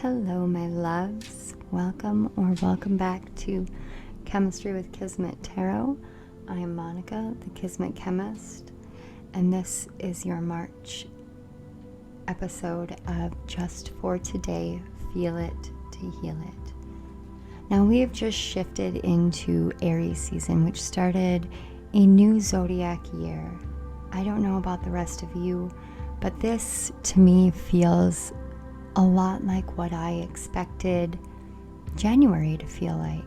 Hello, my loves. Welcome back to Chemistry with Kismet Tarot. I am Monica, the Kismet Chemist, and this is your March episode of Just for Today, Feel It to Heal It. Now, we have just shifted into Aries season, which started a new zodiac year. I don't know about the rest of you, but this to me feels a lot like what I expected January to feel like.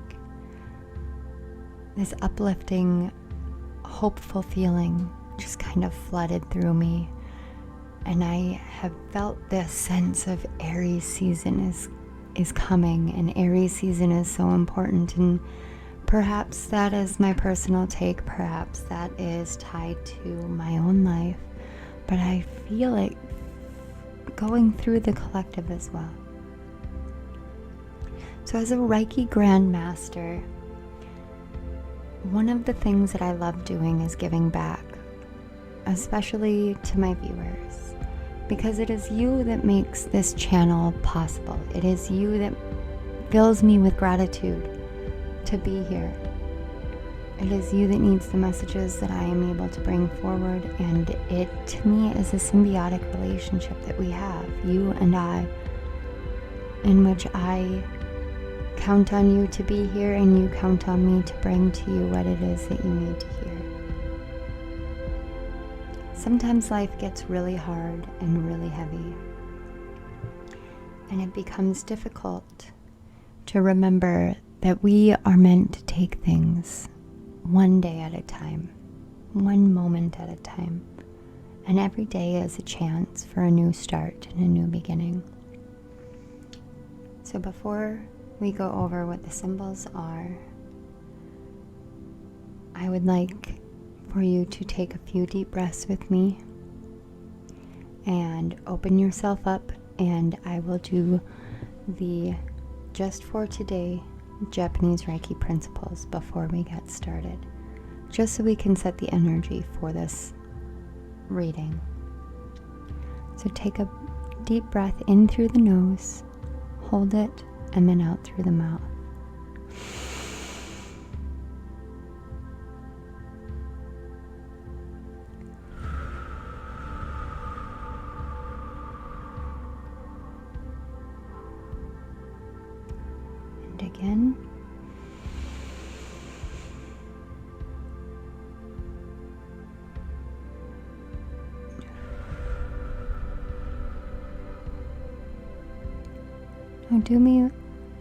This uplifting, hopeful feeling just kind of flooded through me. And I have felt this sense of Aries season is coming, and Aries season is so important. And perhaps that is my personal take, perhaps that is tied to my own life, but I feel it going through the collective as well. So as a Reiki Grandmaster, one of the things that I love doing is giving back, especially to my viewers, because it is you that makes this channel possible. It is you that fills me with gratitude to be here. It is you that needs the messages that I am able to bring forward, and it, to me, is a symbiotic relationship that we have, you and I, in which I count on you to be here and you count on me to bring to you what it is that you need to hear. Sometimes life gets really hard and really heavy, and it becomes difficult to remember that we are meant to take things one day at a time, one moment at a time, and every day is a chance for a new start and a new beginning. So before we go over what the symbols are, I would like for you to take a few deep breaths with me and open yourself up, and I will do the Just for Today Japanese Reiki principles before we get started, just so we can set the energy for this reading. So take a deep breath in through the nose, hold it, and then out through the mouth. And again. Now do me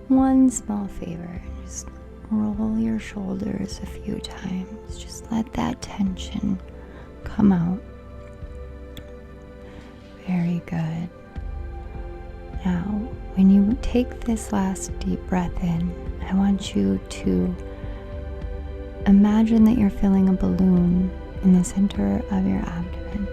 one small favor, just roll your shoulders a few times. Just let that tension come out. Very good. Now, when you take this last deep breath in, I want you to imagine that you're filling a balloon in the center of your abdomen.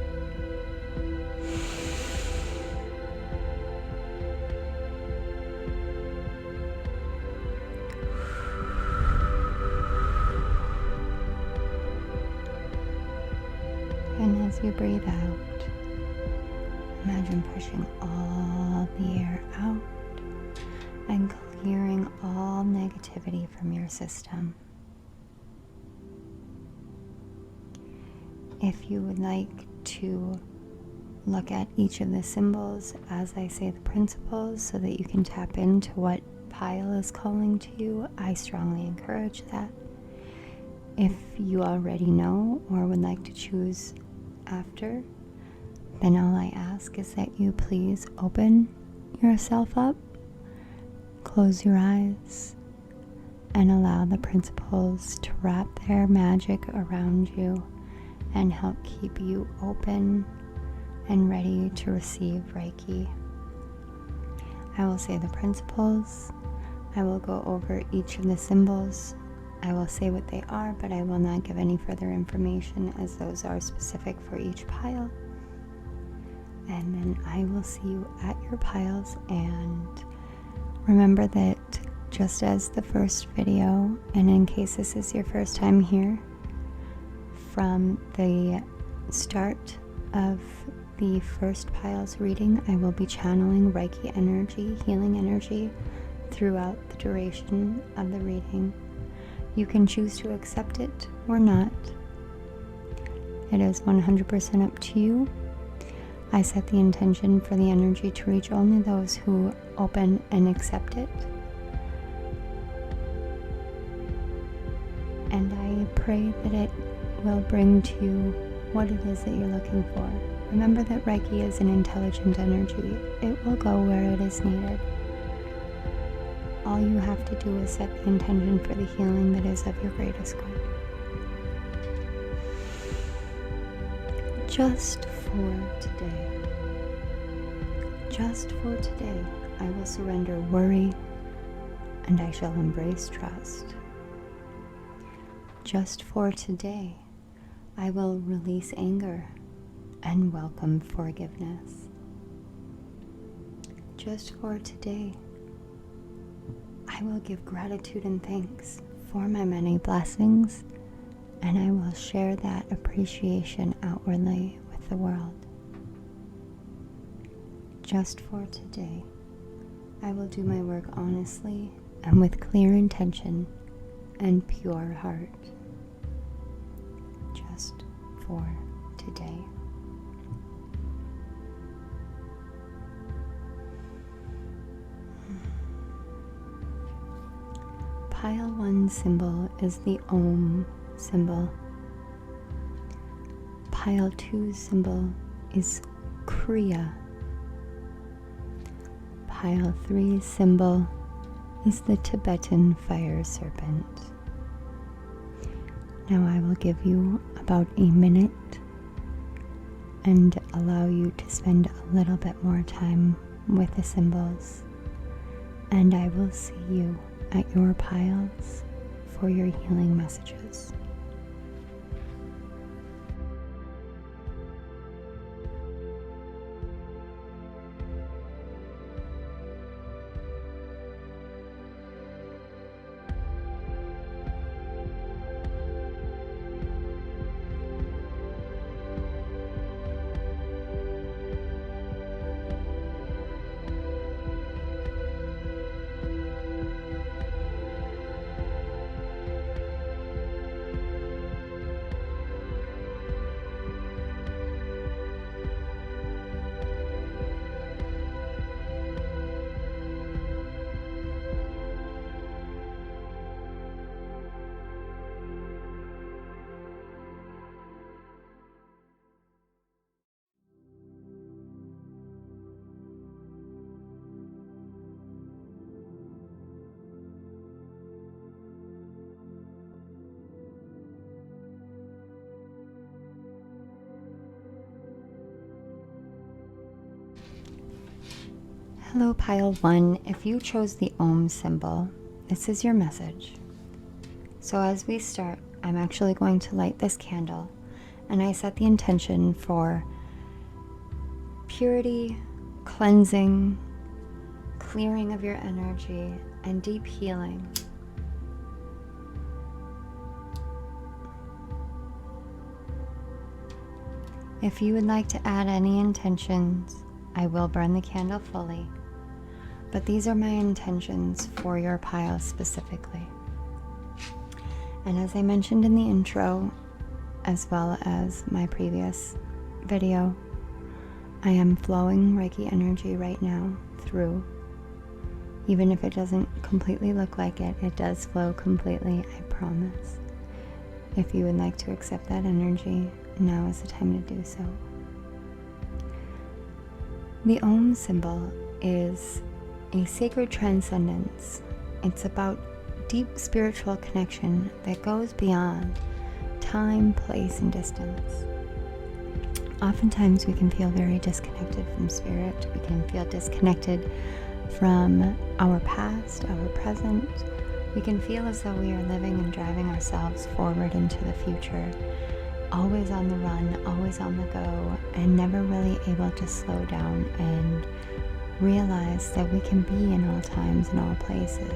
And as you breathe out, imagine pushing all the air out and clearing all negativity from your system. If you would like to look at each of the symbols as I say the principles so that you can tap into what pile is calling to you, I strongly encourage that. If you already know or would like to choose after, then all I ask is that you please open yourself up, close your eyes, and allow the principles to wrap their magic around you and help keep you open and ready to receive Reiki. I will say the principles, I will go over each of the symbols, I will say what they are, but I will not give any further information as those are specific for each pile. And then I will see you at your piles, and remember that just as the first video, and in case this is your first time here, from the start of the first pile's reading, I will be channeling Reiki energy, healing energy, throughout the duration of the reading. You can choose to accept it or not. It is 100% up to you. I set the intention for the energy to reach only those who open and accept it. And I pray that it will bring to you what it is that you're looking for. Remember that Reiki is an intelligent energy. It will go where it is needed. All you have to do is set the intention for the healing that is of your greatest good. Just for today, I will surrender worry and I shall embrace trust. Just for today, I will release anger and welcome forgiveness. Just for today, I will give gratitude and thanks for my many blessings, and I will share that appreciation outwardly with the world. Just for today, I will do my work honestly and with clear intention and pure heart. Just for today. Pile 1 symbol is the Om symbol. Pile 2 symbol is Kriya. Pile 3 symbol is the Tibetan fire serpent. Now I will give you about a minute and allow you to spend a little bit more time with the symbols. And I will see you at your piles for your healing messages. Hello, pile 1. If you chose the Om symbol, this is your message. So as we start, I'm actually going to light this candle, and I set the intention for purity, cleansing, clearing of your energy, and deep healing. If you would like to add any intentions, I will burn the candle fully. But these are my intentions for your pile specifically. And as I mentioned in the intro, as well as my previous video, I am flowing Reiki energy right now through. Even if it doesn't completely look like it, it does flow completely, I promise. If you would like to accept that energy, now is the time to do so. The Om symbol is a sacred transcendence. It's about deep spiritual connection that goes beyond time, place, and distance. Oftentimes we can feel very disconnected from spirit. We can feel disconnected from our past, our present. We can feel as though we are living and driving ourselves forward into the future, always on the run, always on the go, and never really able to slow down and realize that we can be in all times and all places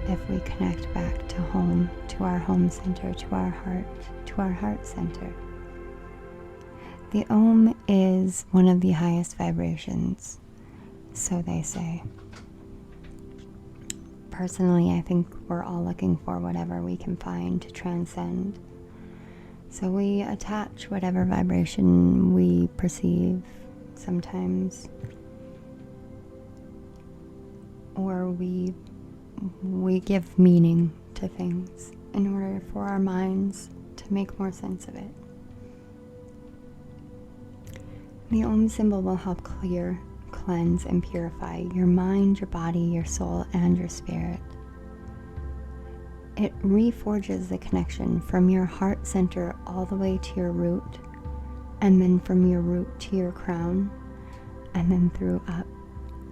if we connect back to home, to our home center, to our heart center. The Om is one of the highest vibrations, so they say. Personally, I think we're all looking for whatever we can find to transcend. So we attach whatever vibration we perceive sometimes, or we give meaning to things in order for our minds to make more sense of it. The Om symbol will help clear, cleanse, and purify your mind, your body, your soul, and your spirit. It reforges the connection from your heart center all the way to your root, and then from your root to your crown, and then through up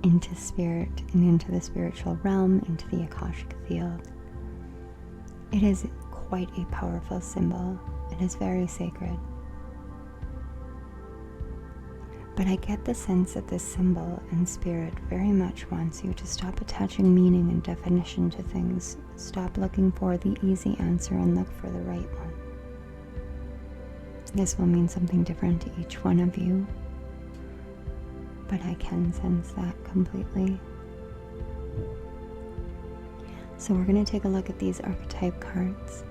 into spirit and into the spiritual realm, into the Akashic field. It is quite a powerful symbol. It is very sacred. But I get the sense that this symbol and spirit very much wants you to stop attaching meaning and definition to things. Stop looking for the easy answer and look for the right one. This will mean something different to each one of you, but I can sense that completely. So we're going to take a look at these archetype cards,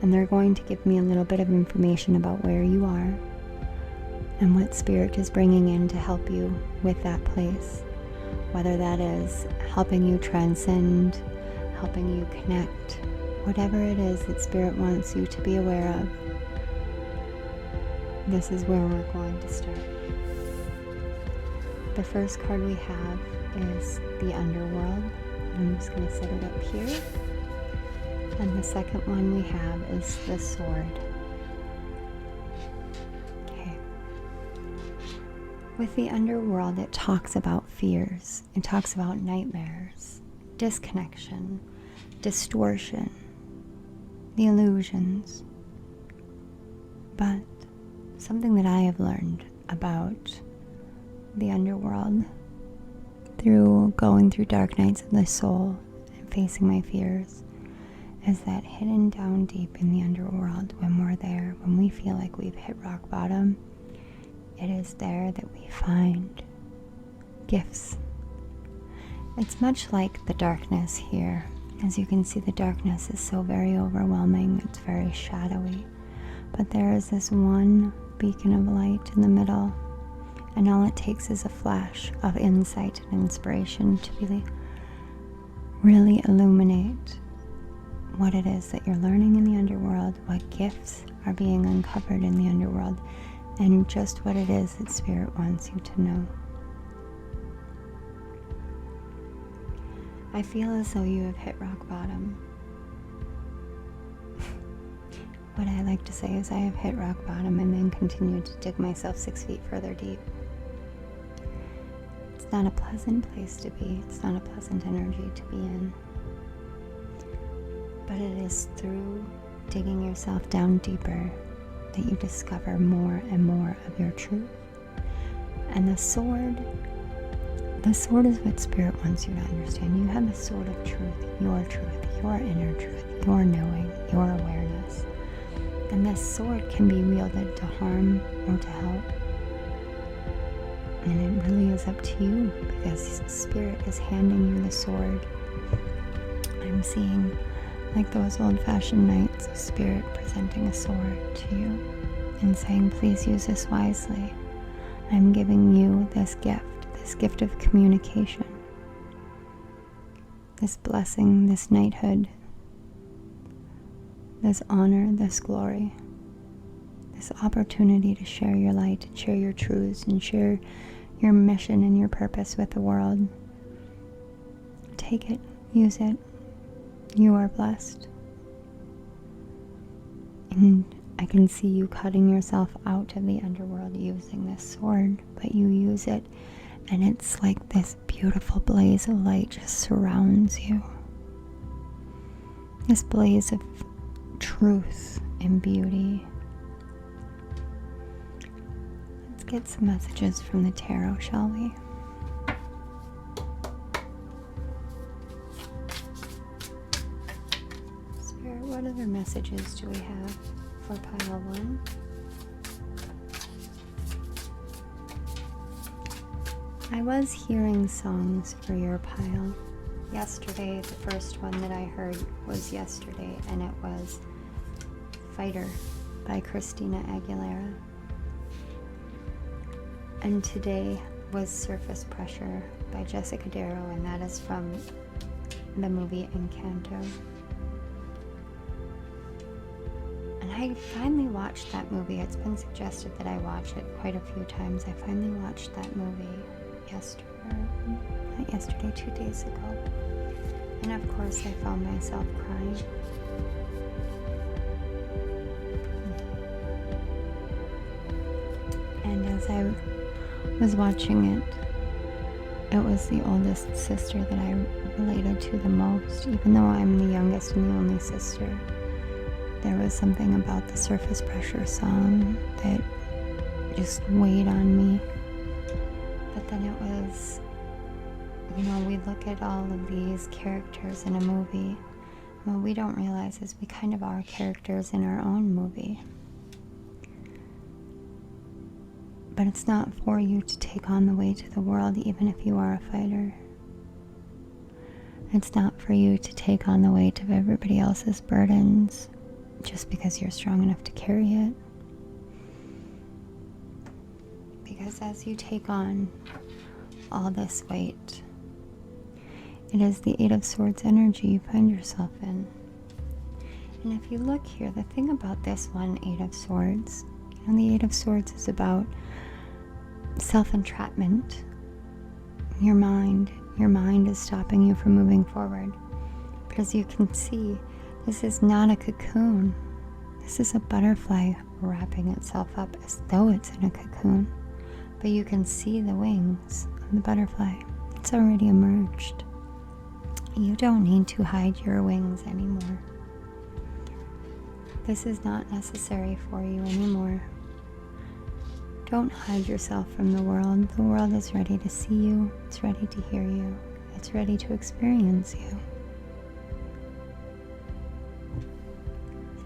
and they're going to give me a little bit of information about where you are and what spirit is bringing in to help you with that place. Whether that is helping you transcend, helping you connect, whatever it is that spirit wants you to be aware of, this is where we're going to start. The first card we have is the Underworld. I'm just going to set it up here. And the second one we have is the Sword. Okay. With the Underworld, it talks about fears. It talks about nightmares, disconnection, distortion, the illusions. But something that I have learned about the Underworld through going through dark nights of the soul and facing my fears is that hidden down deep in the Underworld, when we're there, when we feel like we've hit rock bottom, it is there that we find gifts. It's much like the darkness here. As you can see, the darkness is so very overwhelming. It's very shadowy. But there is this one beacon of light in the middle, and all it takes is a flash of insight and inspiration to really illuminate what it is that you're learning in the Underworld, what gifts are being uncovered in the Underworld, and just what it is that Spirit wants you to know. I feel as though you have hit rock bottom. What I like to say is I have hit rock bottom and then continued to dig myself 6 feet further deep. It's not a pleasant place to be. It's not a pleasant energy to be in. But it is through digging yourself down deeper that you discover more and more of your truth. And the sword is what Spirit wants you to understand. You have a sword of truth, your inner truth, your knowing, your awareness. And this sword can be wielded to harm or to help. And it really is up to you, because Spirit is handing you the sword. I'm seeing like those old-fashioned knights of Spirit presenting a sword to you and saying, please use this wisely. I'm giving you this gift of communication, this blessing, this knighthood, this honor, this glory, this opportunity to share your light and share your truths and share your mission and your purpose with the world. Take it, use it. You are blessed. And I can see you cutting yourself out of the Underworld using this sword, but you use it and it's like this beautiful blaze of light just surrounds you. This blaze of truth and beauty. Let's get some messages from the tarot, shall we? Spirit, what other messages do we have for pile 1? I was hearing songs for your pile. Yesterday, the first one that I heard was yesterday, and it was Fighter by Christina Aguilera. And today was Surface Pressure by Jessica Darrow, and that is from the movie Encanto. And I finally watched that movie. It's been suggested that I watch it quite a few times. I finally watched that movie not yesterday, 2 days ago. And of course I found myself crying. And as I was watching it, it was the oldest sister that I related to the most. Even though I'm the youngest and the only sister, there was something about the Surface Pressure song that just weighed on me. But then it was, we look at all of these characters in a movie. What we don't realize is we kind of are characters in our own movie. But it's not for you to take on the weight of the world, even if you are a fighter. It's not for you to take on the weight of everybody else's burdens just because you're strong enough to carry it. Because as you take on all this weight, it is the Eight of Swords energy you find yourself in. And if you look here, the thing about this one, Eight of Swords, the Eight of Swords is about self-entrapment. Your mind is stopping you from moving forward. But as you can see, this is not a cocoon. This is a butterfly wrapping itself up as though it's in a cocoon. But you can see the wings of the butterfly. It's already emerged. You don't need to hide your wings anymore. This is not necessary for you anymore. Don't hide yourself from the world. The world is ready to see you. It's ready to hear you. It's ready to experience you.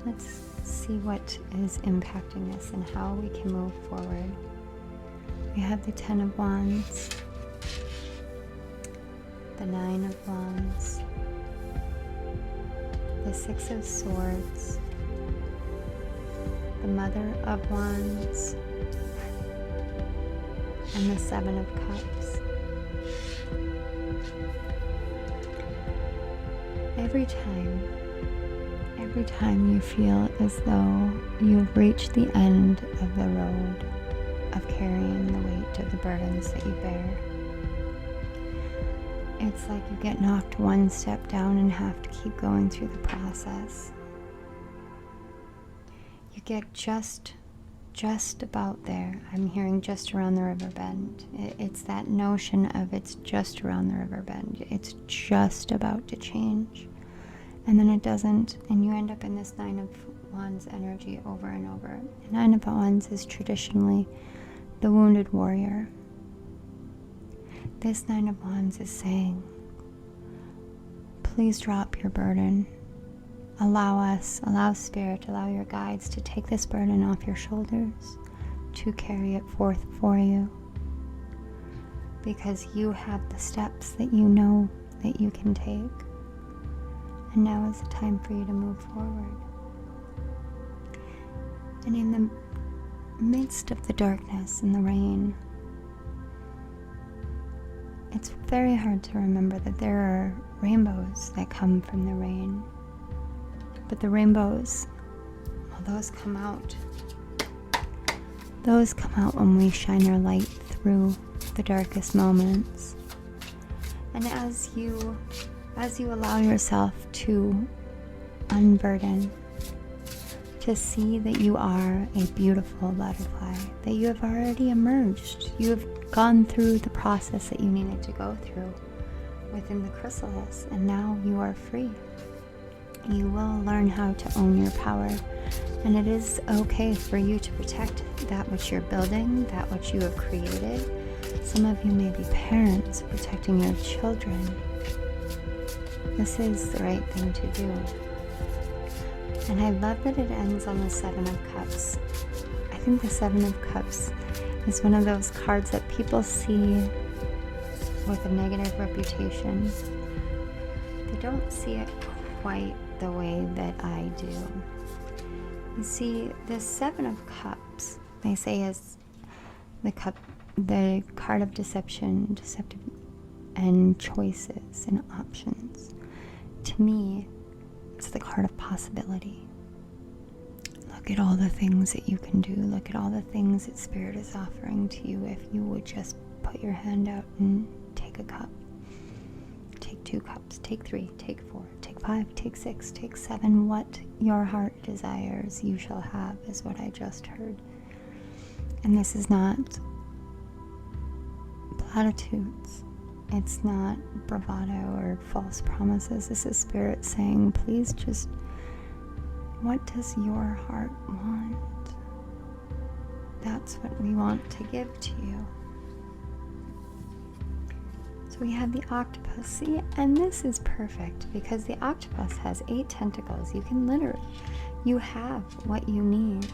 Let's see what is impacting this and how we can move forward. We have the Ten of Wands, the Nine of Wands, the Six of Swords, the Mother of Wands, and the Seven of Cups. Every time you feel as though you've reached the end of the road of carrying the weight of the burdens that you bear, it's like you get knocked one step down and have to keep going through the process. You get just about there. I'm hearing just around the river bend. It's that notion of it's just around the river bend. It's just about to change. And then it doesn't, and you end up in this Nine of Wands energy over and over. The Nine of Wands is traditionally the wounded warrior. This Nine of Wands is saying, please drop your burden. Allow Spirit, allow your guides to take this burden off your shoulders, to carry it forth for you. Because you have the steps that you know that you can take. And now is the time for you to move forward. And in the midst of the darkness and the rain, it's very hard to remember that there are rainbows that come from the rain. But the rainbows, well, those come out. Those come out when we shine our light through the darkest moments. And as you allow yourself to unburden, to see that you are a beautiful butterfly, that you have already emerged. You have gone through the process that you needed to go through within the chrysalis, and now you are free. You will learn how to own your power, and it is okay for you to protect that which you're building, that which you have created. Some of you may be parents protecting your children. This is the right thing to do. And I love that it ends on the Seven of Cups. I think the Seven of Cups is one of those cards that people see with a negative reputation, they don't see it quite the way that I do. You see, the Seven of Cups, they say, is the card of deceptive and choices and options. To me, it's the card of possibility. Look at all the things that you can do. Look at all the things that Spirit is offering to you if you would just put your hand out and take a cup. Take 2 cups, take 3, take 4, take 5, take 6, take 7. What your heart desires, you shall have, is what I just heard. And this is not platitudes. It's not bravado or false promises. This is Spirit saying, please just, what does your heart want? That's what we want to give to you. So we have the octopus. See, and this is perfect because the octopus has 8 tentacles. You can literally, you have what you need.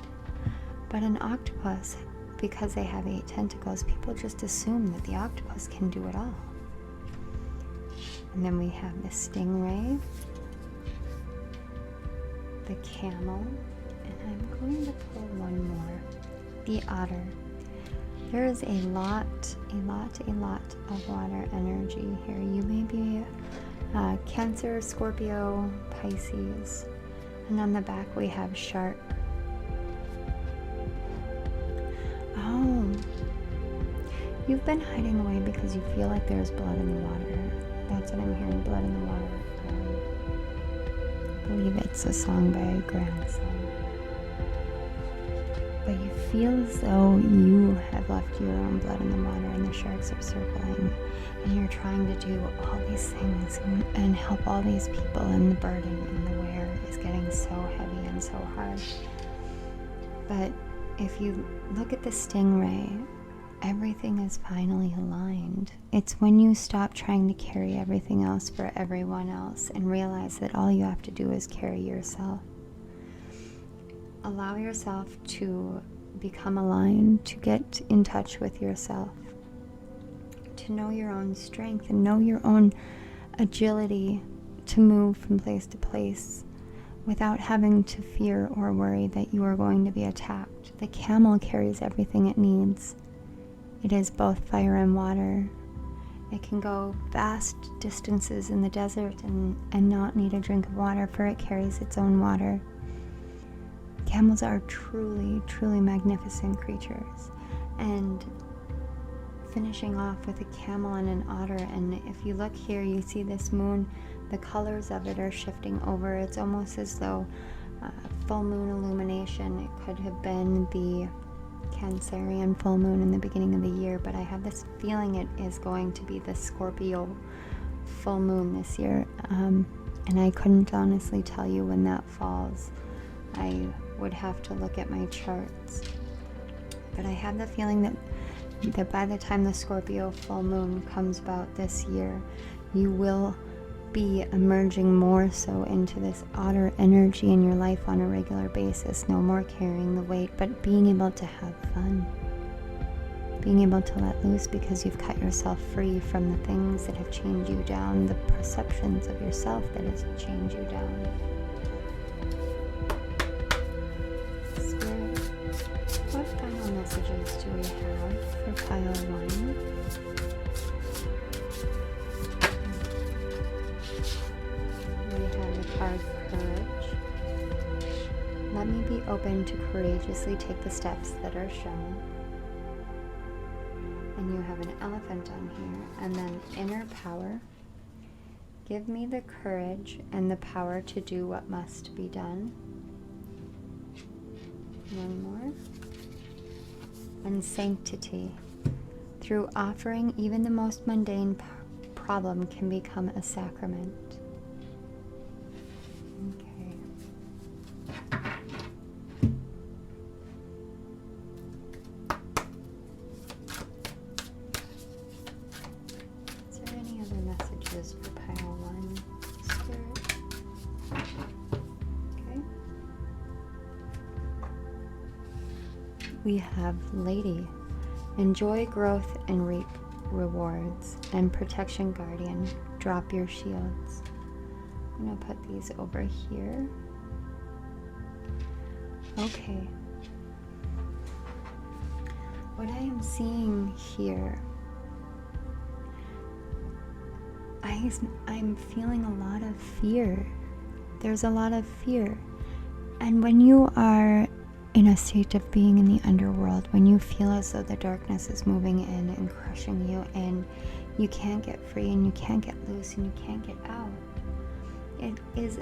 But an octopus, because they have 8 tentacles, people just assume that the octopus can do it all. And then we have the stingray, the camel, and I'm going to pull one more, the otter. There is a lot of water energy here. You may be Cancer, Scorpio, Pisces. And on the back we have shark. Oh, you've been hiding away because you feel like there's blood in the water. That's what I'm hearing, blood in the water. I believe it's a song by Grandson. But you feel as though you have left your own blood in the water and the sharks are circling, and you're trying to do all these things and help all these people, and the burden and the wear is getting so heavy and so hard. But if you look at the stingray, everything is finally aligned. It's when you stop trying to carry everything else for everyone else and realize that all you have to do is carry yourself. Allow yourself to become aligned, to get in touch with yourself, to know your own strength and know your own agility to move from place to place without having to fear or worry that you are going to be attacked. The camel carries everything it needs. It is both fire and water. It can go vast distances in the desert and not need a drink of water, for it carries its own water. Camels are truly, truly magnificent creatures. And finishing off with a camel and an otter, and if you look here, you see this moon, the colors of it are shifting over. It's almost as though full moon illumination. It could have been the Cancerian full moon in the beginning of the year, but I have this feeling it is going to be the Scorpio full moon this year. And I couldn't honestly tell you when that falls. I would have to look at my charts. But I have the feeling that by the time the Scorpio full moon comes about this year, you will be emerging more so into this otter energy in your life on a regular basis. No more carrying the weight, but being able to have fun. Being able to let loose because you've cut yourself free from the things that have chained you down, the perceptions of yourself that has chained you down. Spirit, what final messages do we have for pile 1? We have the card Courage. Let me be open to courageously take the steps that are shown. And you have an elephant on here. And then Inner Power. Give me the courage and the power to do what must be done. One more. And Sanctity. Through offering, even the most mundane problem can become a sacrament. Okay. Is there any other messages for pile 1, Spirit? Okay. We have Lady. Enjoy growth and reap rewards. And protection guardian, drop your shields. I'm going to put these over here. Okay. What I am seeing here, I'm feeling a lot of fear. There's a lot of fear. And when you are in a state of being in the underworld, when you feel as though the darkness is moving in and crushing you, and you can't get free and you can't get loose and you can't get out, it is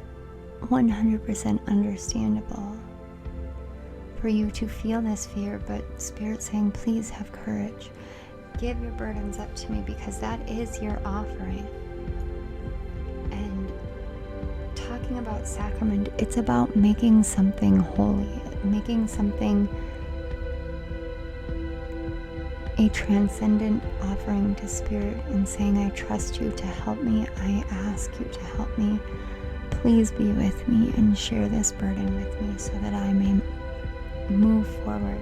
100% understandable for you to feel this fear, but Spirit's saying, please have courage. Give your burdens up to me, because that is your offering. And talking about sacrament, it's about making something holy, making something a transcendent offering to Spirit, and saying, I trust you to help me. I ask you to help me. Please be with me and share this burden with me so that I may move forward.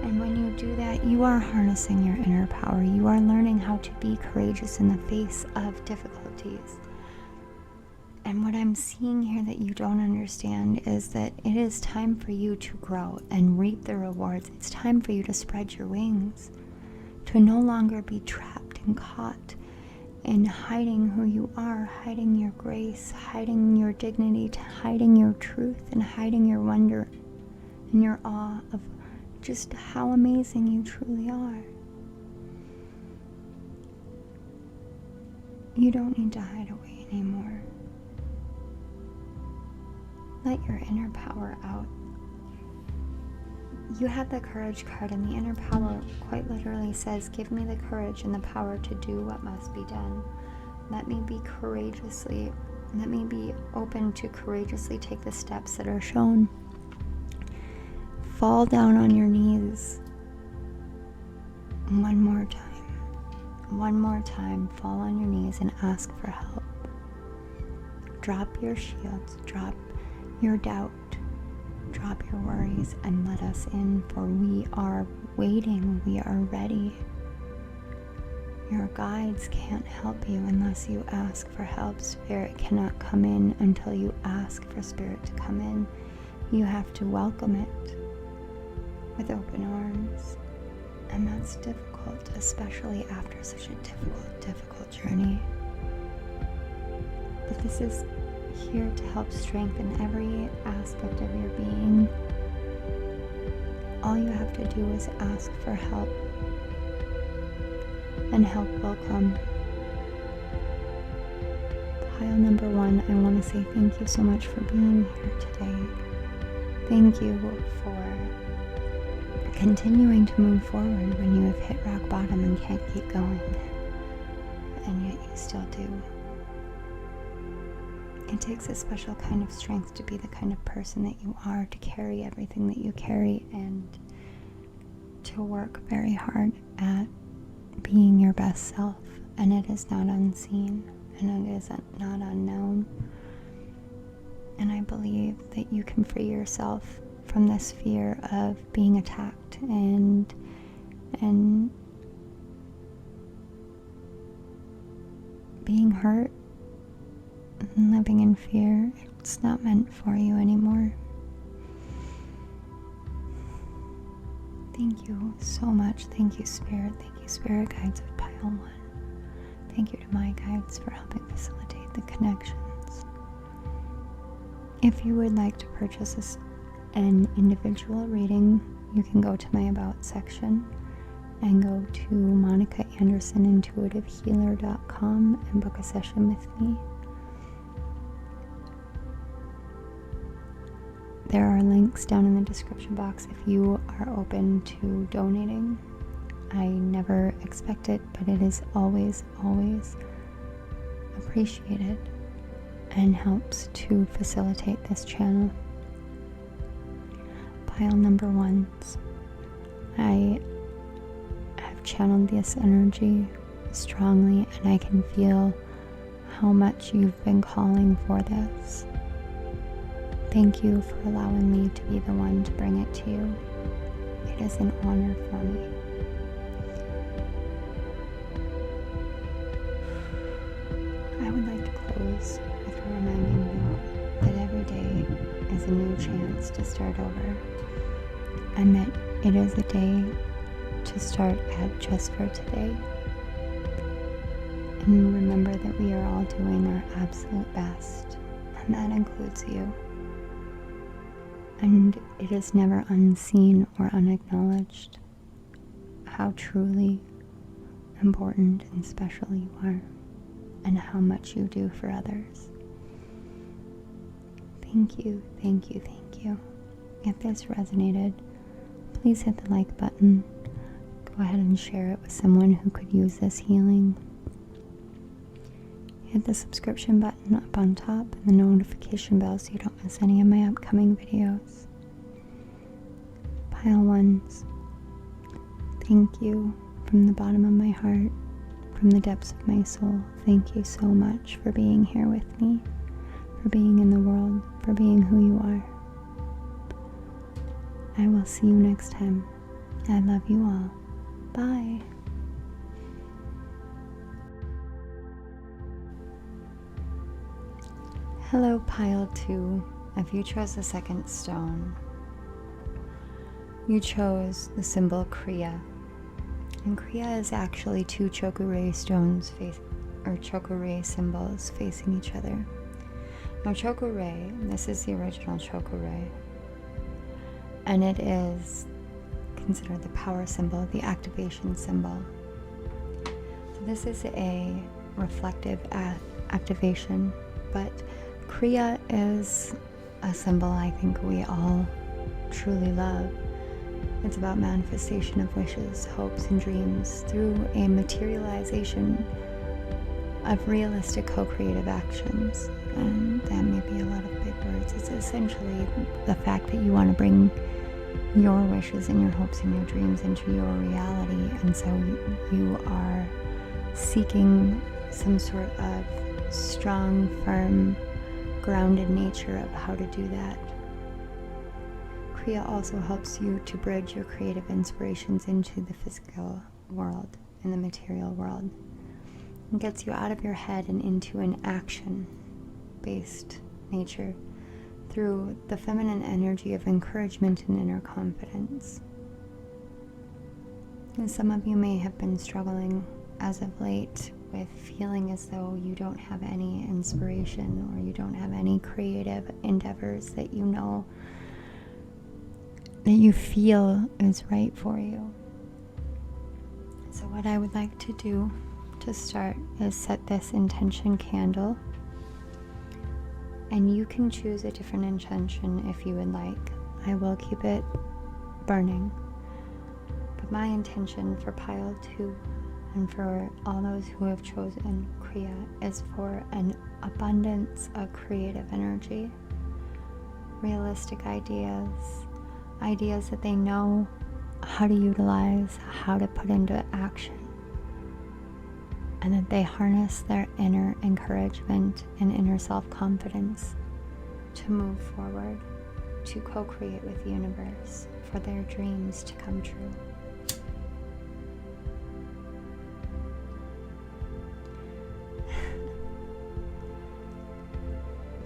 And when you do that, you are harnessing your inner power. You are learning how to be courageous in the face of difficulties. And what I'm seeing here that you don't understand is that it is time for you to grow and reap the rewards. It's time for you to spread your wings, to no longer be trapped and caught in hiding who you are, hiding your grace, hiding your dignity, hiding your truth, and hiding your wonder and your awe of just how amazing you truly are. You don't need to hide away anymore. Let your inner power out. You have the courage card, and the inner power quite literally says, give me the courage and the power to do what must be done. Let me be open to courageously take the steps that are shown. Fall down on your knees. One more time, fall on your knees and ask for help. Drop your shields, drop your doubt, drop your worries, and let us in, for we are waiting, we are ready. Your guides can't help you unless you ask for help. Spirit cannot come in until you ask for Spirit to come in. You have to welcome it with open arms, and that's difficult, especially after such a difficult journey. But this is here to help strengthen every aspect of your being. All you have to do is ask for help, and help will come. Pile number 1, I want to say thank you so much for being here today. Thank you for continuing to move forward when you have hit rock bottom and can't keep going, and yet you still do. It takes a special kind of strength to be the kind of person that you are, to carry everything that you carry, and to work very hard at being your best self. And it is not unseen, and it is not unknown. And I believe that you can free yourself from this fear of being attacked and being hurt and living in fear. It's not meant for you anymore. Thank you so much. Thank you, Spirit. Thank you, Spirit Guides of Pile 1. Thank you to my guides for helping facilitate the connections. If you would like to purchase an individual reading, you can go to my About section and go to MonicaAndersonIntuitiveHealer.com and book a session with me. There are links down in the description box if you are open to donating. I never expect it, but it is always, always appreciated and helps to facilitate this channel. Pile number 1s. I have channeled this energy strongly, and I can feel how much you've been calling for this. Thank you for allowing me to be the one to bring it to you. It is an honor for me. close with reminding you that every day is a new chance to start over, and that it is a day to start at just for today. And remember that we are all doing our absolute best, and that includes you. And it is never unseen or unacknowledged how truly important and special you are, and how much you do for others. Thank you, thank you, thank you. If this resonated, please hit the like button. Go ahead and share it with someone who could use this healing. Hit the subscription button up on top and the notification bell so you don't miss any of my upcoming videos. Pile ones, thank you from the bottom of my heart, from the depths of my soul. Thank you so much for being here with me, for being in the world, for being who you are. I will see you next time. I love you all. Bye. Hello, pile 2. If you chose the second stone, you chose the symbol Kriya. And Kriya is actually 2 chokurei stones chokurei symbols facing each other. Now chokurei, this is the original chokurei, and it is considered the power symbol, the activation symbol. So this is a reflective activation, but Kriya is a symbol I think we all truly love. It's about manifestation of wishes, hopes, and dreams through a materialization of realistic co-creative actions. And that may be a lot of big words. It's essentially the fact that you want to bring your wishes and your hopes and your dreams into your reality, and so you are seeking some sort of strong, firm, grounded nature of how to do that. Kriya also helps you to bridge your creative inspirations into the physical world and the material world. It gets you out of your head and into an action-based nature through the feminine energy of encouragement and inner confidence. And some of you may have been struggling as of late with feeling as though you don't have any inspiration or you don't have any creative endeavors that you know that you feel is right for you. So what I would like to do to start is set this intention candle, and you can choose a different intention if you would like. I will keep it burning, but my intention for pile 2 and for all those who have chosen Kriya is for an abundance of creative energy, realistic ideas that they know how to utilize, how to put into action, and that they harness their inner encouragement and inner self-confidence to move forward, to co-create with the universe for their dreams to come true.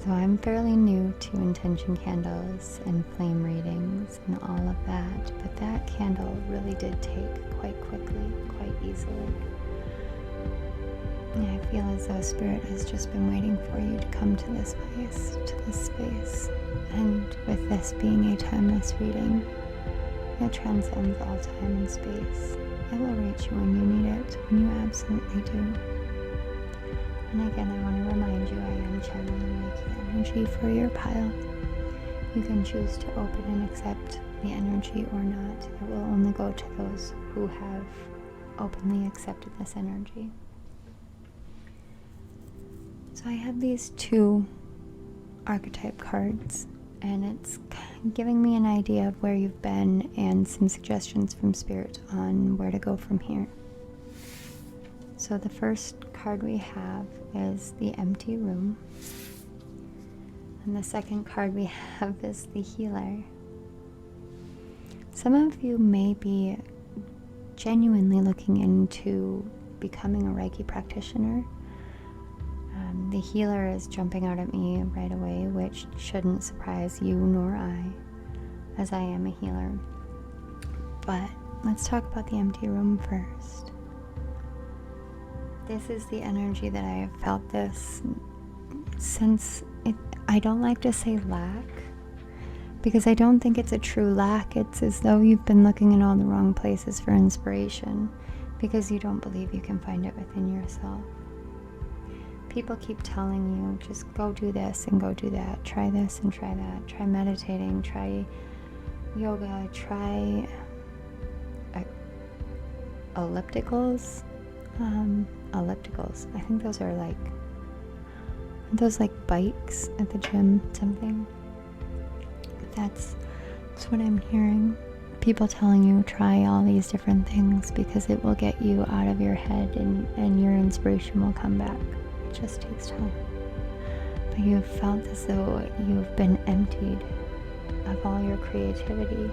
So I'm fairly new to intention candles and flame readings and all of that, but that candle really did take quite quickly, quite easily. And I feel as though Spirit has just been waiting for you to come to this place, to this space. And with this being a timeless reading, it transcends all time and space. It will reach you when you need it, when you absolutely do. And again, I want to remind you, I am channeling Reiki energy for your pile. You can choose to open and accept the energy or not. It will only go to those who have openly accepted this energy. So I have these 2 archetype cards, and it's giving me an idea of where you've been and some suggestions from Spirit on where to go from here. So the first card we have is the empty room, and the second card we have is the healer. Some of you may be genuinely looking into becoming a Reiki practitioner. the healer is jumping out at me right away, which shouldn't surprise you nor I, as I am a healer. But let's talk about the empty room first. This is the energy that I have felt this since I don't like to say lack, because I don't think it's a true lack. It's as though you've been looking in all the wrong places for inspiration because you don't believe you can find it within yourself. People keep telling you, just go do this and go do that, try this and try that, try meditating, try yoga, try ellipticals. I think those are like bikes at the gym, something. That's what I'm hearing. People telling you try all these different things because it will get you out of your head and your inspiration will come back. It just takes time. But you've felt as though you've been emptied of all your creativity,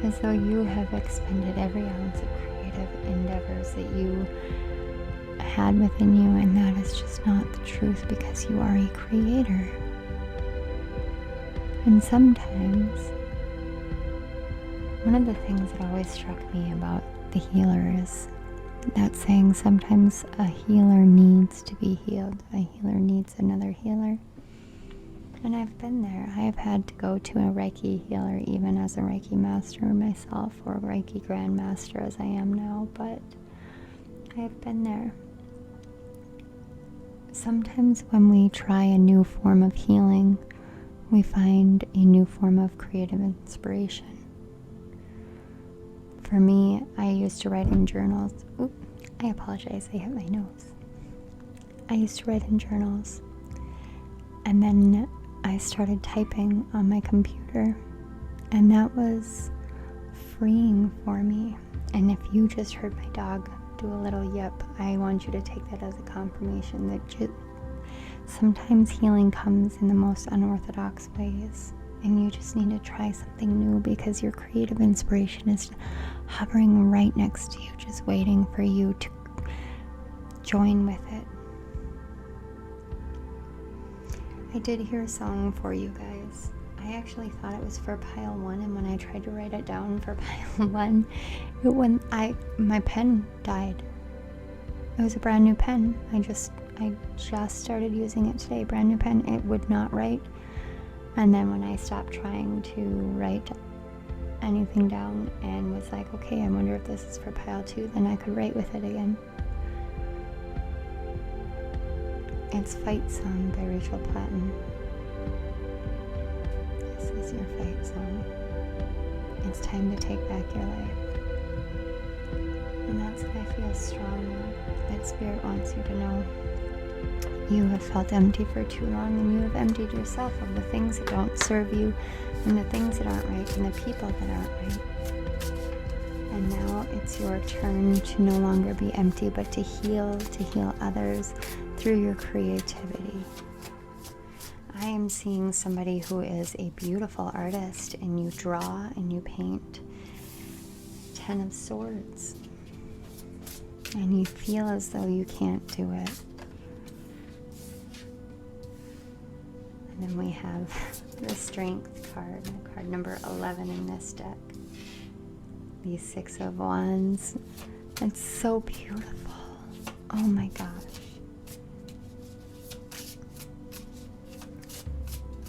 as though you have expended every ounce of creative endeavors that you had within you, and that is just not the truth, because you are a creator. And sometimes, one of the things that always struck me about the healer is that saying, sometimes a healer needs to be healed. A healer needs another healer. And I've been there. I have had to go to a Reiki healer, even as a Reiki master myself, or a Reiki grandmaster as I am now, but I've been there. Sometimes when we try a new form of healing, we find a new form of creative inspiration. For me, I used to write in journals. Oop, I apologize, I hit my nose. I used to write in journals, and then I started typing on my computer, and that was freeing for me. And if you just heard my dog do a little yip, I want you to take that as a confirmation that sometimes healing comes in the most unorthodox ways, and you just need to try something new, because your creative inspiration is hovering right next to you, just waiting for you to join with it. I did hear a song for you guys. I actually thought it was for pile 1, and when I tried to write it down for pile 1, my pen died. It was a brand new pen. I just started using it today, brand new pen. It would not write. And then when I stopped trying to write anything down and was like, okay, I wonder if this is for pile 2, then I could write with it again. It's Fight Song by Rachel Platten. This is your fight song. It's time to take back your life. And that's what I feel strongly, that Spirit wants you to know. You have felt empty for too long, and you have emptied yourself of the things that don't serve you, and the things that aren't right, and the people that aren't right. And now it's your turn to no longer be empty, but to heal others through your creativity. I am seeing somebody who is a beautiful artist, and you draw and you paint. 10 of Swords. And you feel as though you can't do it. And then we have the Strength card, card number 11 in this deck. The 6 of Wands. It's so beautiful. Oh my gosh.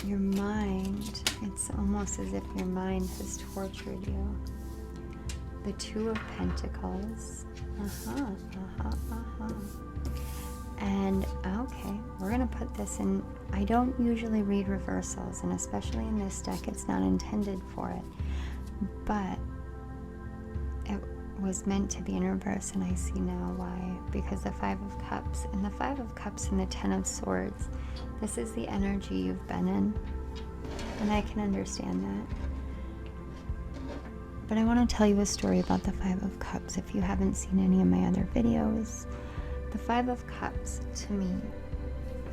Your mind, it's almost as if your mind has tortured you. The 2 of Pentacles. And okay, we're going to put this in. I don't usually read reversals, and especially in this deck, it's not intended for it. But it was meant to be in reverse, and I see now why. Because the 5 of Cups, and the 5 of Cups and the 10 of Swords, this is the energy you've been in. And I can understand that. But I want to tell you a story about the 5 of Cups if you haven't seen any of my other videos. The 5 of Cups, to me,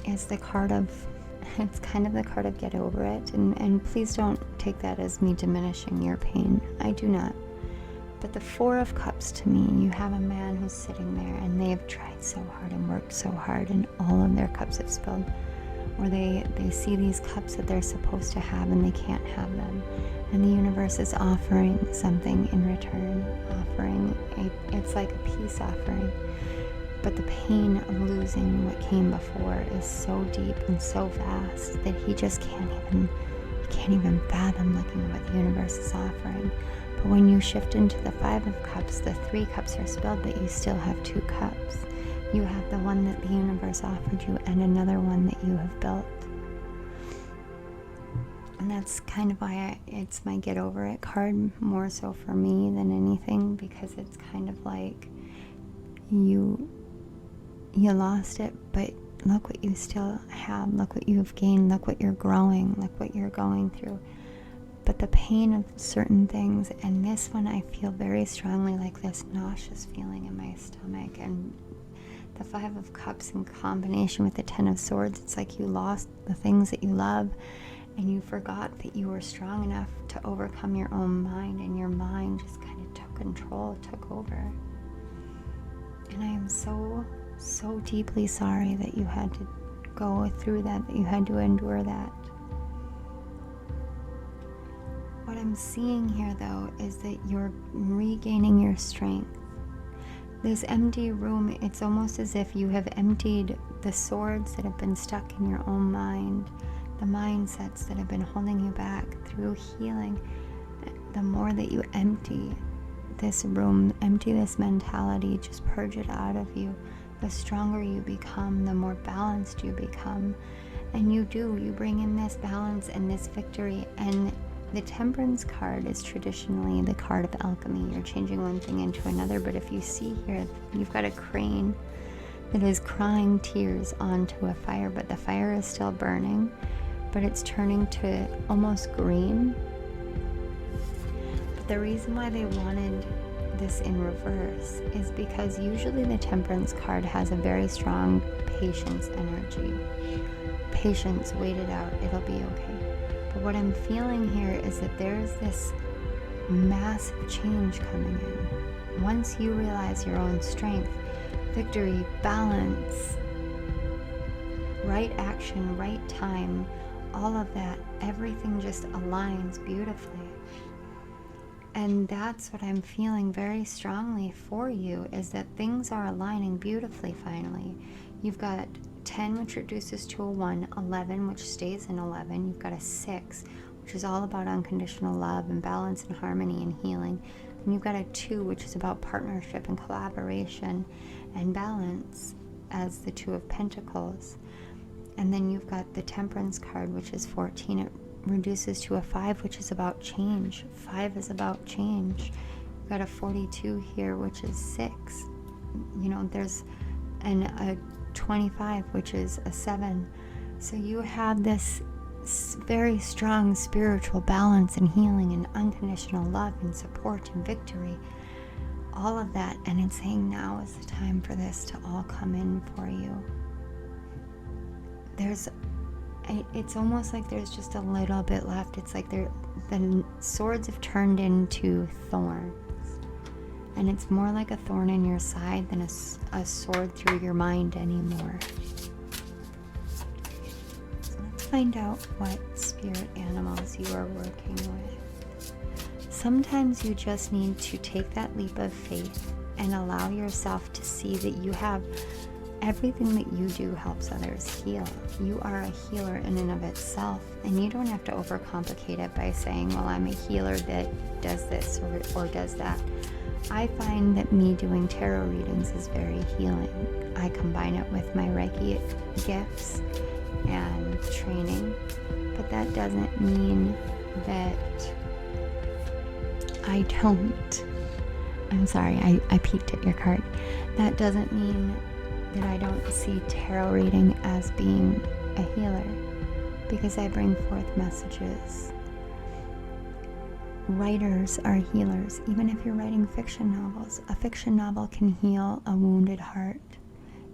is the card of, it's kind of the card of get over it. And please don't take that as me diminishing your pain. I do not. But the Four of Cups, to me, you have a man who's sitting there and they've tried so hard and worked so hard and all of their cups have spilled. Or they see these cups that they're supposed to have and they can't have them. And the universe is offering something in return, it's like a peace offering. But the pain of losing what came before is so deep and so vast that he just can't even fathom looking at what the universe is offering. But when you shift into the Five of Cups, the 3 cups are spilled, but you still have 2 cups. You have the one that the universe offered you and another one that you have built. And that's kind of why it's my get over it card, more so for me than anything, because it's kind of like you lost it, but look what you still have, look what you've gained, look what you're growing, look what you're going through. But the pain of certain things, and this one I feel very strongly like this nauseous feeling in my stomach, and the Five of Cups in combination with the 10 of Swords, it's like you lost the things that you love and you forgot that you were strong enough to overcome your own mind, and your mind just kind of took control, took over. And I am so deeply sorry that you had to go through that you had to endure that. What I'm seeing here, though, is that you're regaining your strength. This empty room, it's almost as if you have emptied the swords that have been stuck in your own mind, the mindsets that have been holding you back. Through healing, the more that you empty this room, empty this mentality, just purge it out of you, the stronger you become, the more balanced you become. And you bring in this balance and this victory. And the Temperance card is traditionally the card of alchemy. You're changing one thing into another. But if you see here, you've got a crane that is crying tears onto a fire, but the fire is still burning, but it's turning to almost green. But the reason why they wanted this in reverse is because usually the Temperance card has a very strong patience energy. Patience, wait it out, it'll be okay. But what I'm feeling here is that there's this massive change coming in. Once you realize your own strength, victory, balance, right action, right time, all of that, everything just aligns beautifully. And that's what I'm feeling very strongly for you, is that things are aligning beautifully finally. You've got 10, which reduces to a 1, 11, which stays in 11. You've got a 6, which is all about unconditional love and balance and harmony and healing. And you've got a 2, which is about partnership and collaboration and balance, as the 2 of Pentacles. And then you've got the Temperance card, which is 14. It reduces to a 5, which is about change. 5 is about change. You've got a 42 here, which is 6. You know, there's a 25, which is a 7. So you have this very strong spiritual balance and healing and unconditional love and support and victory. All of that. And it's saying now is the time for this to all come in for you. It's almost like there's just a little bit left. It's like the swords have turned into thorns. And it's more like a thorn in your side than a sword through your mind anymore. So let's find out what spirit animals you are working with. Sometimes you just need to take that leap of faith and allow yourself to see that you have everything that you do helps others heal. You are a healer in and of itself, and you don't have to overcomplicate it by saying, well, I'm a healer that does this or does that. I find that me doing tarot readings is very healing. I combine it with my Reiki gifts and training, but that doesn't mean that I don't. I'm sorry, I peeked at your card. That doesn't mean that I don't see tarot reading as being a healer, because I bring forth messages. Writers are healers. Even if you're writing fiction novels, a fiction novel can heal a wounded heart.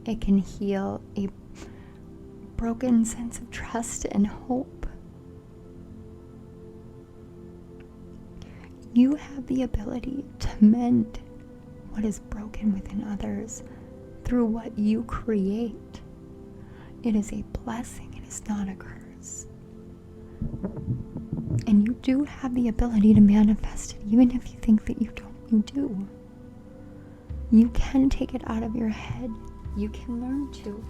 It can heal a broken sense of trust and hope. You have the ability to mend what is broken within others through what you create. It is a blessing, it is not a curse. And you do have the ability to manifest it, even if you think that you don't, you do. You can take it out of your head. You can learn to.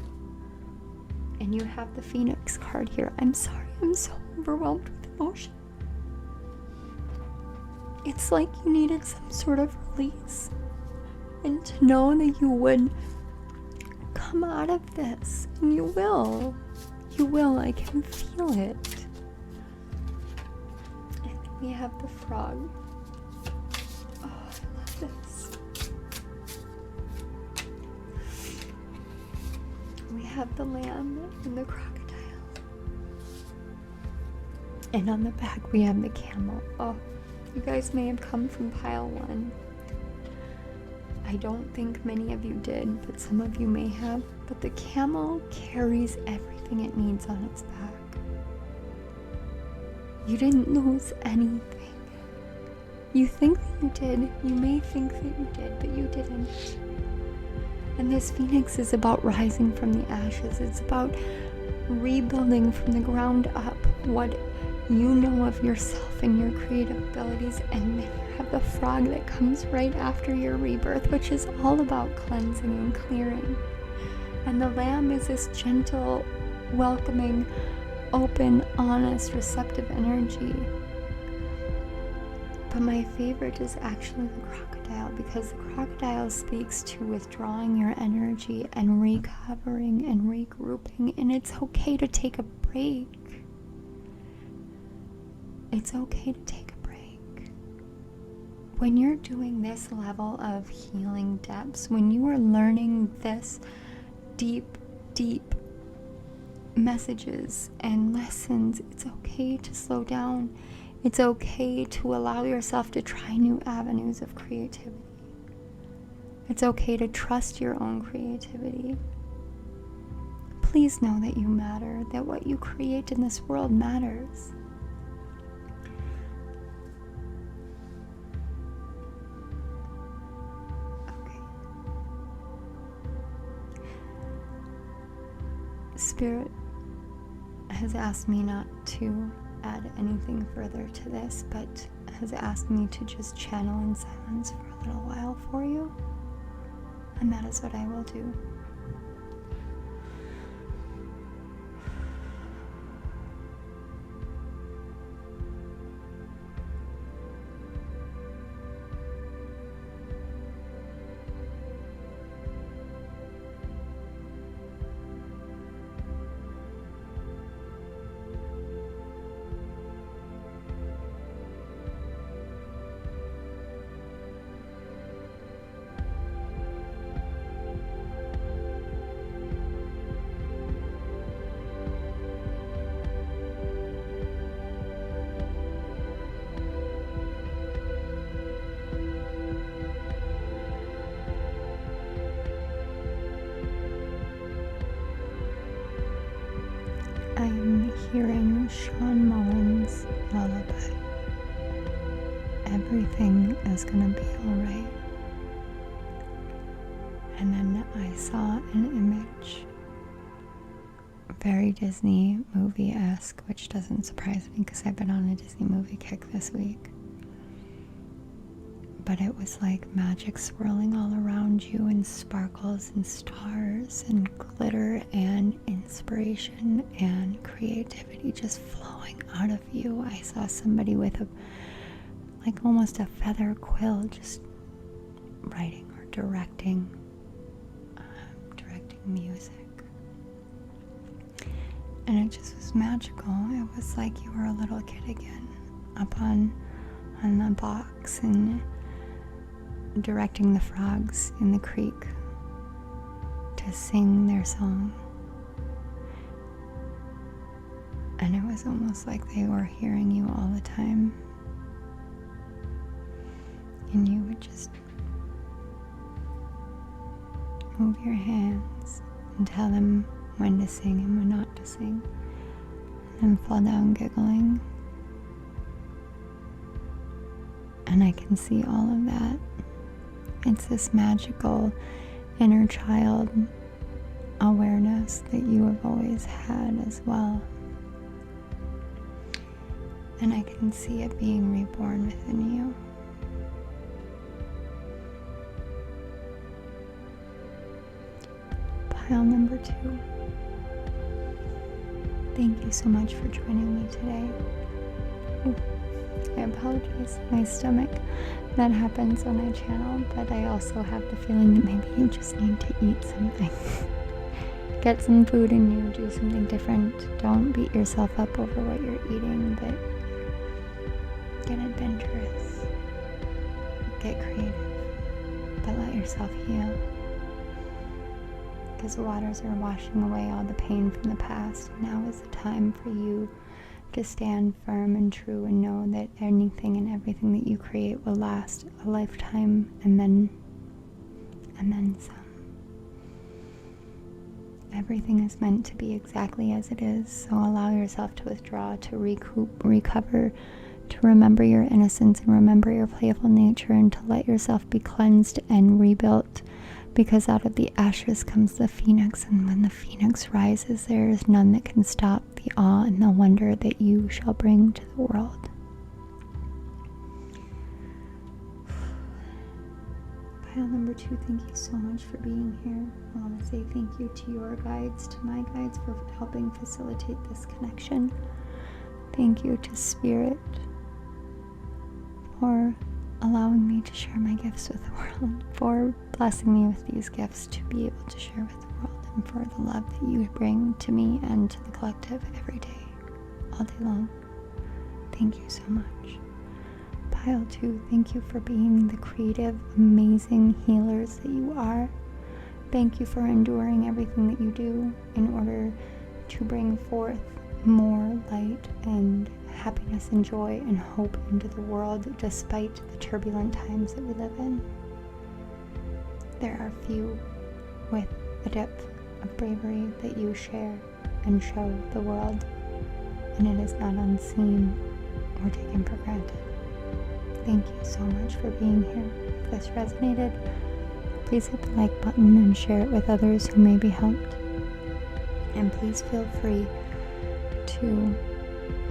And you have the Phoenix card here. I'm sorry, I'm so overwhelmed with emotion. It's like you needed some sort of release. And to know that you would come out of this. And you will. You will. I can feel it. And then we have the frog. Oh, I love this. We have the lamb and the crocodile. And on the back we have the camel. Oh, you guys may have come from pile 1. I don't think many of you did, but some of you may have. But the camel carries everything it needs on its back. You didn't lose anything. You think that you did. You may think that you did, but you didn't. And this Phoenix is about rising from the ashes. It's about rebuilding from the ground up what you know of yourself and your creative abilities. And then you have the frog that comes right after your rebirth, which is all about cleansing and clearing. And the lamb is this gentle, welcoming, open, honest, receptive energy. But my favorite is actually the crocodile, because the crocodile speaks to withdrawing your energy and recovering and regrouping. And it's okay to take a break. It's okay to take a break. When you're doing this level of healing depths, when you are learning this deep, deep messages and lessons, it's okay to slow down. It's okay to allow yourself to try new avenues of creativity. It's okay to trust your own creativity. Please know that you matter, that what you create in this world matters. Okay. Spirit has asked me not to add anything further to this, but has asked me to just channel in silence for a little while for you, and that is what I will do. I'm hearing Sean Mullen's lullaby. Everything is gonna be alright. And then I saw an image, very Disney movie-esque, which doesn't surprise me because I've been on a Disney movie kick this week. But it was like magic swirling all around you, and sparkles and stars and glitter and inspiration and creativity just flowing out of you. I saw somebody with like almost a feather quill just writing or directing music. And it just was magical. It was like you were a little kid again, up on the box and directing the frogs in the creek to sing their song. And it was almost like they were hearing you all the time. And you would just move your hands and tell them when to sing and when not to sing, and then fall down giggling. And I can see all of that. It's this magical inner child awareness that you have always had as well. And I can see it being reborn within you. Pile number 2. Thank you so much for joining me today. Ooh, I apologize, my stomach. That happens when I channel, but I also have the feeling that maybe you just need to eat something. Get some food in you, do something different. Don't beat yourself up over what you're eating, but get adventurous. Get creative, but let yourself heal. Because the waters are washing away all the pain from the past. Now is the time for you to stand firm and true and know that anything and everything that you create will last a lifetime and then some. Everything is meant to be exactly as it is, so allow yourself to withdraw, to recover, to remember your innocence and remember your playful nature, and to let yourself be cleansed and rebuilt, because out of the ashes comes the phoenix, and when the phoenix rises, there is none that can stop the awe and the wonder that you shall bring to the world. Pile number 2, thank you so much for being here. I want to say thank you to your guides, to my guides, for helping facilitate this connection. Thank you to Spirit for allowing me to share my gifts with the world, for blessing me with these gifts to be able to share with the world, and for the love that you bring to me and to the collective every day, all day long. Thank you so much. Pile 2, thank you for being the creative, amazing healers that you are. Thank you for enduring everything that you do in order to bring forth more light and happiness and joy and hope into the world despite the turbulent times that we live in. There are few with the depth of bravery that you share and show the world, and it is not unseen or taken for granted. Thank you so much for being here. If this resonated, please hit the like button and share it with others who may be helped. And please feel free to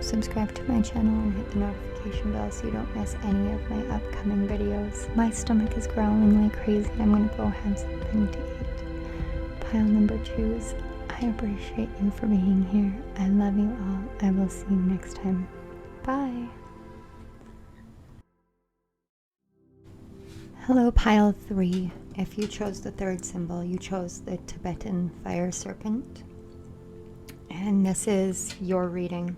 subscribe to my channel and hit the notification bell so you don't miss any of my upcoming videos. My stomach is growling like crazy. I'm gonna go have something to eat. Pile number 2s, I appreciate you for being here. I love you all. I will see you next time. Bye. Hello, pile 3. If you chose the 3rd symbol, you chose the Tibetan fire serpent. And this is your reading.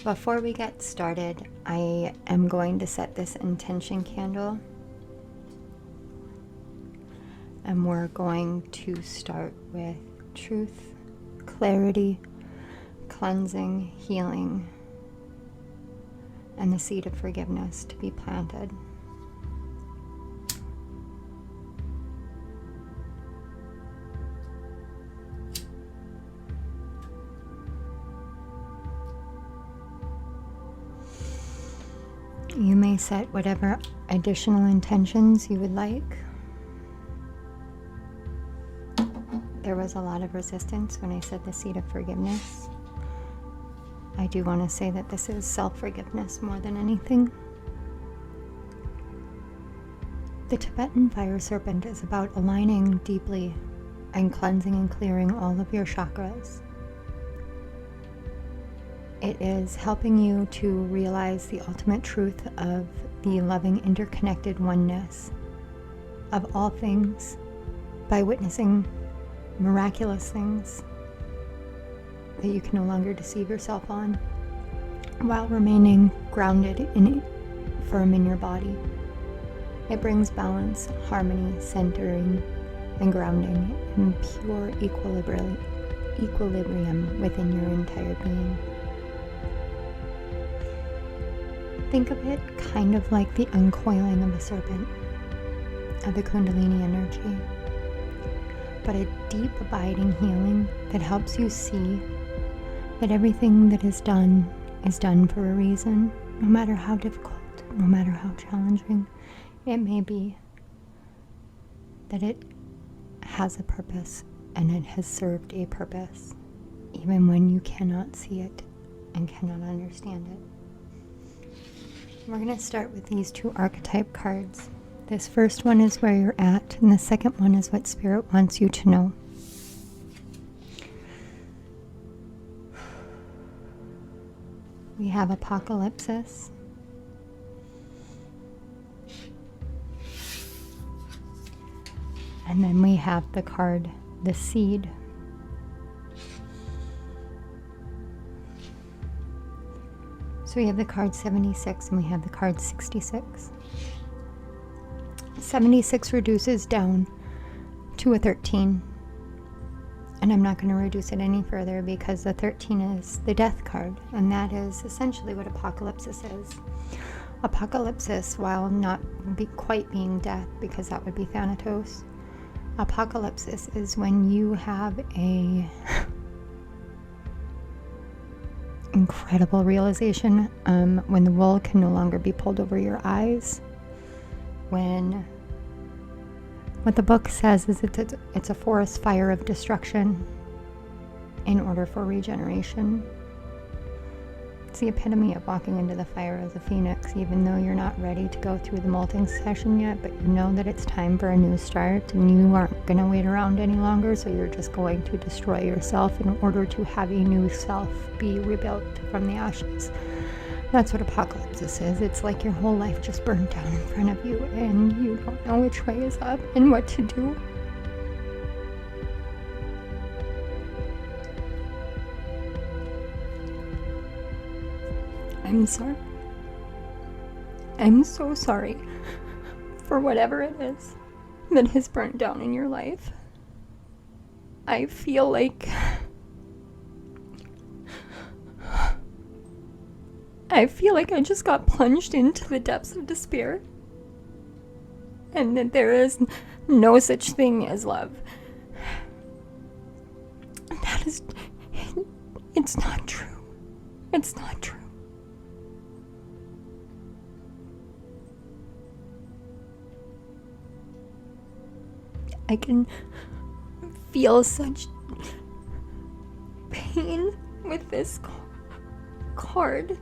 Before we get started, I am going to set this intention candle. And we're going to start with truth, clarity, cleansing, healing, and the seed of forgiveness to be planted. You may set whatever additional intentions you would like. There was a lot of resistance when I said the seed of forgiveness. I do want to say that this is self-forgiveness more than anything. The Tibetan fire serpent is about aligning deeply and cleansing and clearing all of your chakras. It is helping you to realize the ultimate truth of the loving, interconnected oneness of all things by witnessing miraculous things that you can no longer deceive yourself on, while remaining grounded and firm in your body. It brings balance, harmony, centering, and grounding in pure equilibrium within your entire being. Think of it kind of like the uncoiling of a serpent, of the Kundalini energy, but a deep, abiding healing that helps you see that everything that is done for a reason, no matter how difficult, no matter how challenging it may be, that it has a purpose and it has served a purpose, even when you cannot see it and cannot understand it. We're going to start with these two archetype cards. This first one is where you're at, and the second one is what Spirit wants you to know. We have Apocalypsis. And then we have the card, the Seed. So we have the card 76 and we have the card 66. 76 reduces down to a 13. And I'm not going to reduce it any further because the 13 is the Death card. And that is essentially what Apocalypsis is. Apocalypsis, while not quite being death, because that would be Thanatos, Apocalypsis is when you have a incredible realization, when the wool can no longer be pulled over your eyes, when what the book says is it's a forest fire of destruction in order for regeneration. It's the epitome of walking into the fire as a phoenix, even though you're not ready to go through the molting session yet, but you know that it's time for a new start and you aren't going to wait around any longer, so you're just going to destroy yourself in order to have a new self be rebuilt from the ashes. That's what Apocalypsis is. It's like your whole life just burned down in front of you and you don't know which way is up and what to do. I'm sorry. I'm so sorry for whatever it is that has burnt down in your life. I feel like I just got plunged into the depths of despair, and that there is no such thing as love. That is, it's not true. It's not true. I can feel such pain with this card.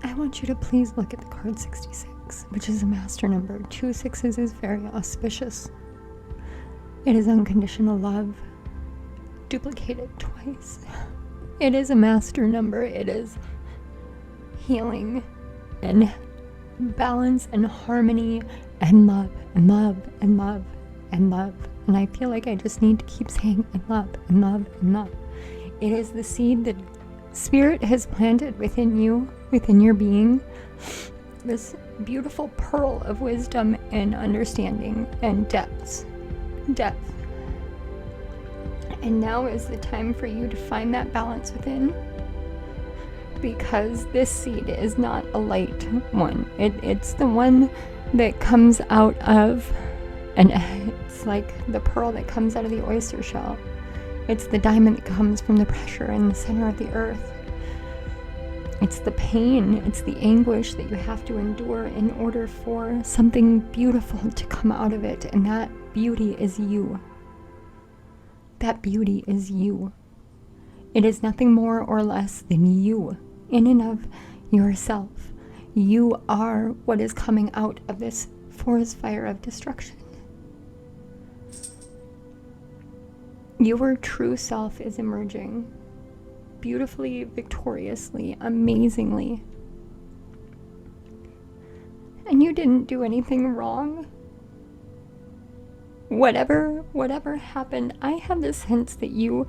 I want you to please look at the card 66, which is a master number. 2 sixes is very auspicious. It is unconditional love, duplicated twice. It is a master number. It is healing and balance and harmony and love and love and love and love. And I feel like I just need to keep saying and love and love and love. It is the seed that Spirit has planted within you, within your being, this beautiful pearl of wisdom and understanding and depth. And now is the time for you to find that balance within, because this seed is not a light one. It's the one that comes out of, and it's like the pearl that comes out of the oyster shell. It's the diamond that comes from the pressure in the center of the earth. It's the pain, it's the anguish that you have to endure in order for something beautiful to come out of it. And that beauty is you. That beauty is you. It is nothing more or less than you, in and of yourself. You are what is coming out of this forest fire of destruction. Your true self is emerging. Beautifully, victoriously, amazingly. And you didn't do anything wrong. Whatever happened, I have the sense that you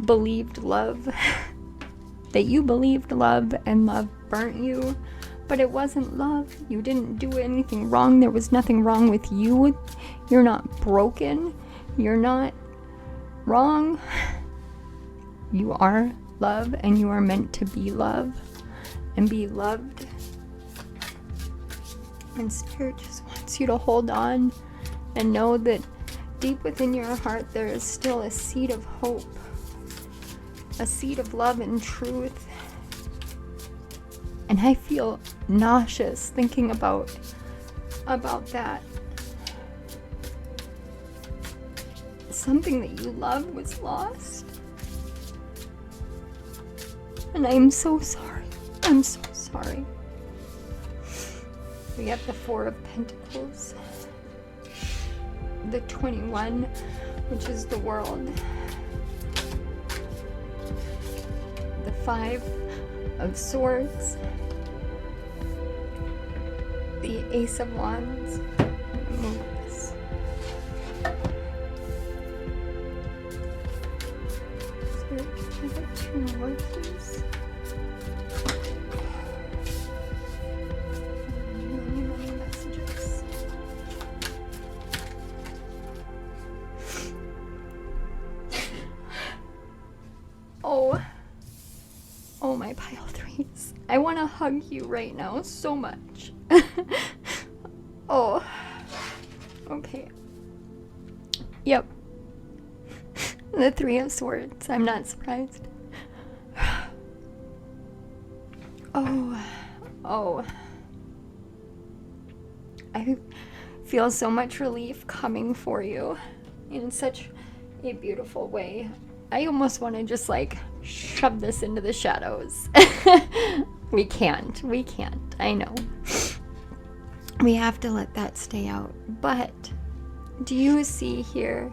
believed love. That you believed love and love burnt you. But it wasn't love. You didn't do anything wrong. There was nothing wrong with you. You're not broken. You're not wrong. You are love, and you are meant to be love and be loved. And Spirit just wants you to hold on and know that deep within your heart there is still a seed of hope, a seed of love and truth. And I feel nauseous thinking about that. Something that you love was lost. And I'm so sorry. I'm so sorry. We have the 4 of Pentacles, the 21, which is the world, the 5 of Swords, the Ace of Wands. Move this. Spirit, can I get 2 more, please? Many messages. Oh my pile 3s. I want to hug you right now so much. Oh. Okay. Yep. The 3 of Swords. I'm not surprised. Oh. I feel so much relief coming for you in such a beautiful way. I almost want to just like shove this into the shadows. We can't. I know. We have to let that stay out. But do you see here?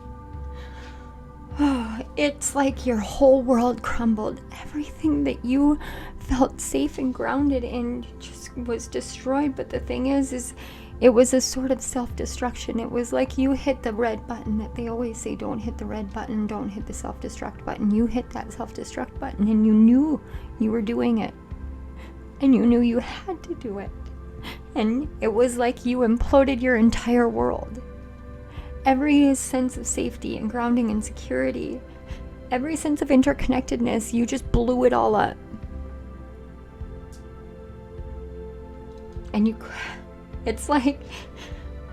Oh, it's like your whole world crumbled. Everything that you felt safe and grounded in just was destroyed. But the thing is it was a sort of self-destruction. It was like you hit the red button that they always say, don't hit the red button, don't hit the self-destruct button. You hit that self-destruct button and you knew you were doing it. And you knew you had to do it. And it was like you imploded your entire world. Every sense of safety and grounding and security, every sense of interconnectedness, you just blew it all up. And it's like,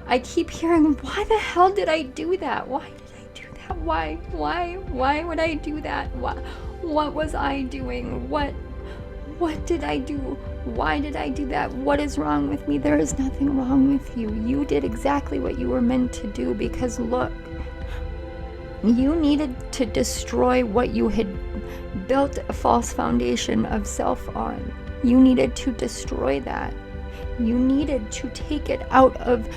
I keep hearing, why the hell did I do that? Why did I do that? Why would I do that? What was I doing? What did I do? Why did I do that? What is wrong with me? There is nothing wrong with you. You did exactly what you were meant to do, because look, you needed to destroy what you had built a false foundation of self on. You needed to destroy that. You needed to take it out of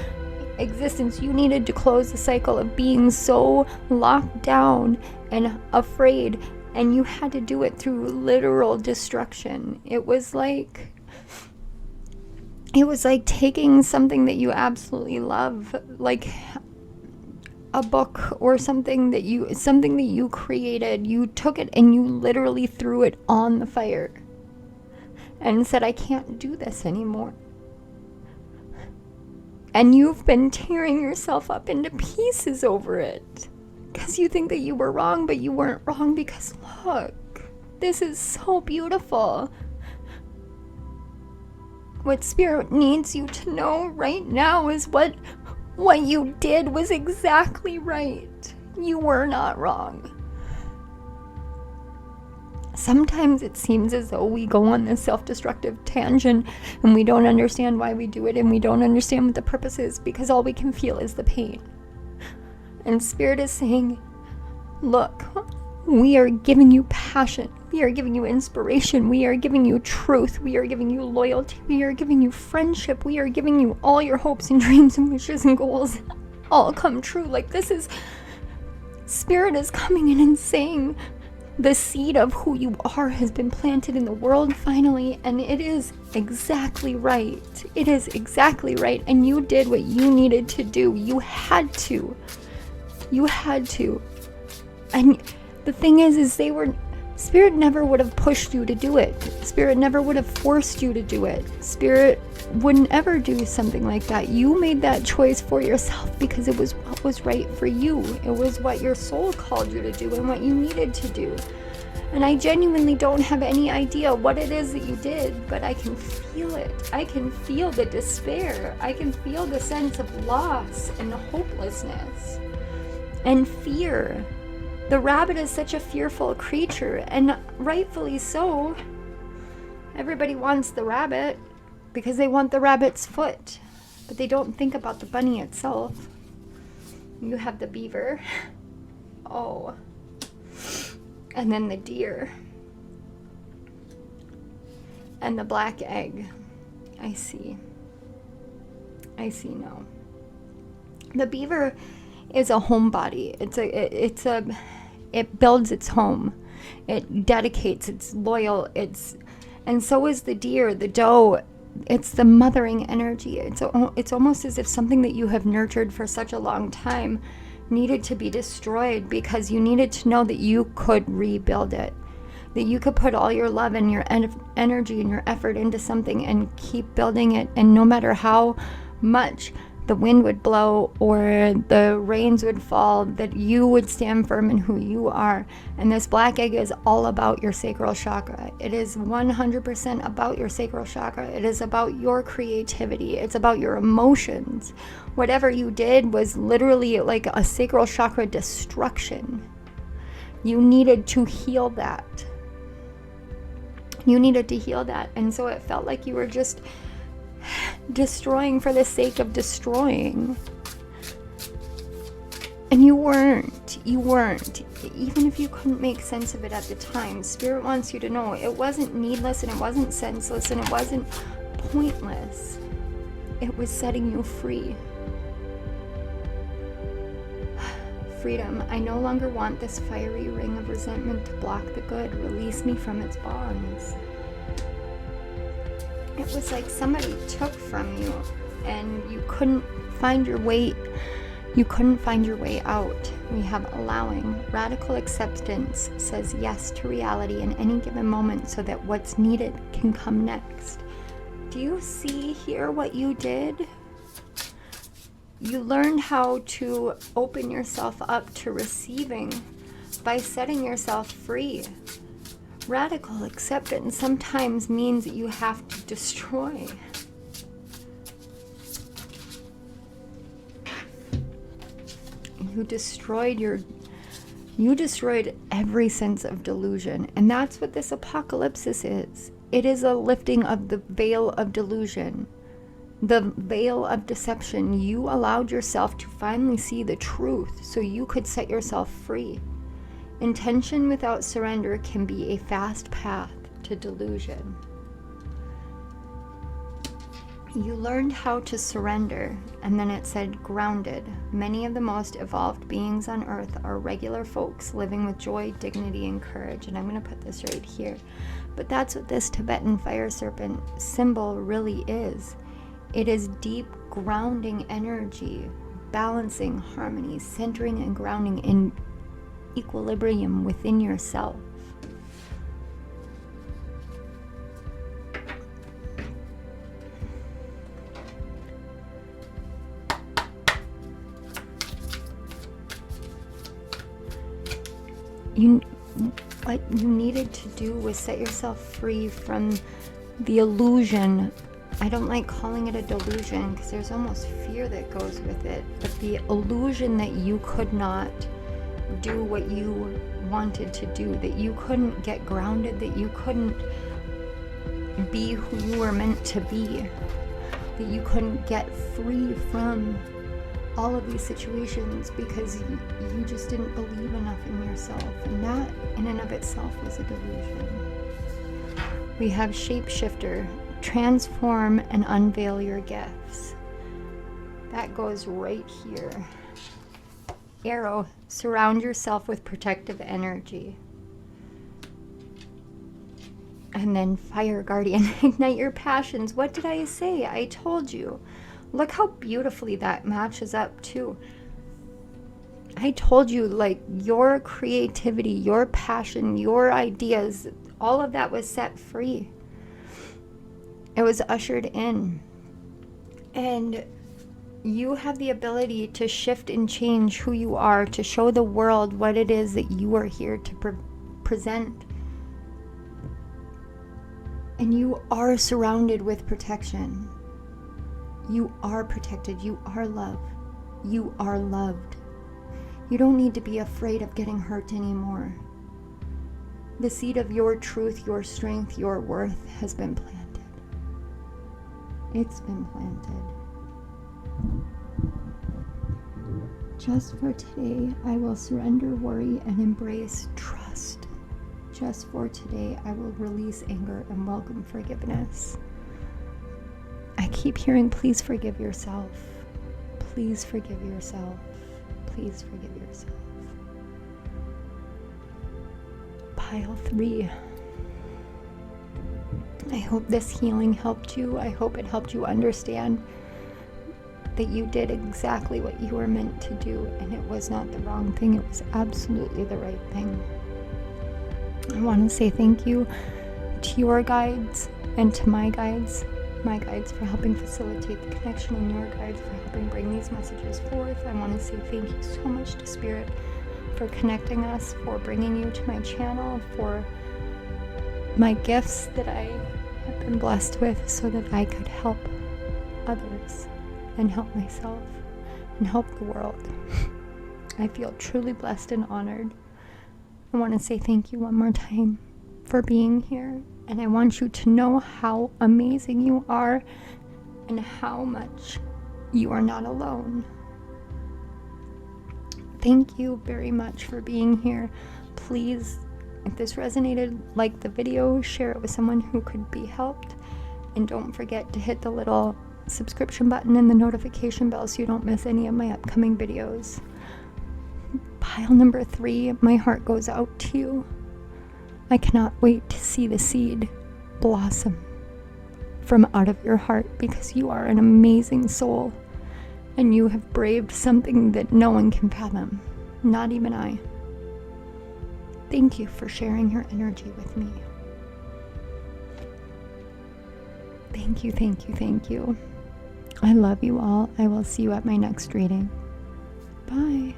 existence. You needed to close the cycle of being so locked down and afraid, and you had to do it through literal destruction. It was like taking something that you absolutely love, like a book or something that you created. You took it and you literally threw it on the fire and said, I can't do this anymore. And you've been tearing yourself up into pieces over it because you think that you were wrong, but you weren't wrong, because look, this is so beautiful. What Spirit needs you to know right now is what you did was exactly right. You were not wrong. Sometimes it seems as though we go on this self-destructive tangent and we don't understand why we do it, and we don't understand what the purpose is, because all we can feel is the pain. And Spirit is saying, look, we are giving you passion. We are giving you inspiration. We are giving you truth. We are giving you loyalty. We are giving you friendship. We are giving you all your hopes and dreams and wishes and goals all come true. Like, this is, Spirit is coming in and saying, the seed of who you are has been planted in the world finally, and it is exactly right. It is exactly right, and you did what you needed to do. You had to. And the thing is Spirit never would have pushed you to do it. Spirit never would have forced you to do it. Spirit wouldn't ever do something like that. You made that choice for yourself because it was what was right for you. It was what your soul called you to do and what you needed to do. And I genuinely don't have any idea what it is that you did, but I can feel it. I can feel the despair. I can feel the sense of loss and hopelessness and fear. The rabbit is such a fearful creature, and rightfully so. Everybody wants the rabbit because they want the rabbit's foot, but they don't think about the bunny itself. You have the beaver. Oh. And then the deer. And the black egg. I see now. The beaver is a homebody. It builds its home. It dedicates, it's loyal, and so is the deer, the doe. It's the mothering energy. It's almost as if something that you have nurtured for such a long time needed to be destroyed, because you needed to know that you could rebuild it, that you could put all your love and your energy and your effort into something and keep building it, and no matter how much the wind would blow or the rains would fall, that you would stand firm in who you are. And this black egg is all about your sacral chakra. It is 100% about your sacral chakra. It is about your creativity. It's about your emotions. Whatever you did was literally like a sacral chakra destruction. You needed to heal that. And so it felt like you were just destroying for the sake of destroying. And you weren't. Even if you couldn't make sense of it at the time, Spirit wants you to know it wasn't needless, and it wasn't senseless, and it wasn't pointless. It was setting you free. Freedom. I no longer want this fiery ring of resentment to block the good. Release me from its bonds. It was like somebody took from you and you couldn't find your way out. We have allowing. Radical acceptance says yes to reality in any given moment so that what's needed can come next. Do you see here what you did? You learned how to open yourself up to receiving by setting yourself free. Radical acceptance sometimes means that you have to destroy. You destroyed every sense of delusion. And that's what this apocalypse is. It is a lifting of the veil of delusion, the veil of deception. You allowed yourself to finally see the truth so you could set yourself free. Intention without surrender can be a fast path to delusion. You learned how to surrender, and then it said grounded. Many of the most evolved beings on earth are regular folks living with joy, dignity, and courage. And I'm going to put this right here. But that's what this Tibetan fire serpent symbol really is. It is deep grounding energy, balancing, harmony, centering, and grounding in equilibrium within yourself. What you needed to do was set yourself free from the illusion. I don't like calling it a delusion because there's almost fear that goes with it, but the illusion that you could not do what you wanted to do, that you couldn't get grounded, that you couldn't be who you were meant to be, that you couldn't get free from all of these situations because you just didn't believe enough in yourself. And that in and of itself was a delusion. We have shapeshifter, transform and unveil your gifts. That goes right here. Arrow, surround yourself with protective energy. And then fire guardian, ignite your passions. What did I say? I told you. Look how beautifully that matches up too. I told you, like, your creativity, your passion, your ideas, all of that was set free. It was ushered in. And you have the ability to shift and change who you are, to show the world what it is that you are here to present. And you are surrounded with protection. You are protected. You are loved. You are loved. You don't need to be afraid of getting hurt anymore. The seed of your truth, your strength, your worth has been planted. It's been planted. Just for today, I will surrender worry and embrace trust. Just for today, I will release anger and welcome forgiveness. I keep hearing, please forgive yourself. Please forgive yourself. Please forgive yourself. Pile 3. I hope this healing helped you. I hope it helped you understand that you did exactly what you were meant to do, and it was not the wrong thing. It was absolutely the right thing. I want to say thank you to your guides and to my guides for helping facilitate the connection, and your guides for helping bring these messages forth. I want to say thank you so much to Spirit for connecting us, for bringing you to my channel, for my gifts that I have been blessed with so that I could help others and help myself and help the world. I feel truly blessed and honored. I want to say thank you one more time for being here, and I want you to know how amazing you are and how much you are not alone. Thank you very much for being here. Please, if this resonated, like the video, share it with someone who could be helped, and don't forget to hit the little subscription button and the notification bell so you don't miss any of my upcoming videos. Pile number 3, my heart goes out to you. I cannot wait to see the seed blossom from out of your heart, because you are an amazing soul and you have braved something that no one can fathom, not even I. Thank you for sharing your energy with me. Thank you, thank you, thank you. I love you all. I will see you at my next reading. Bye.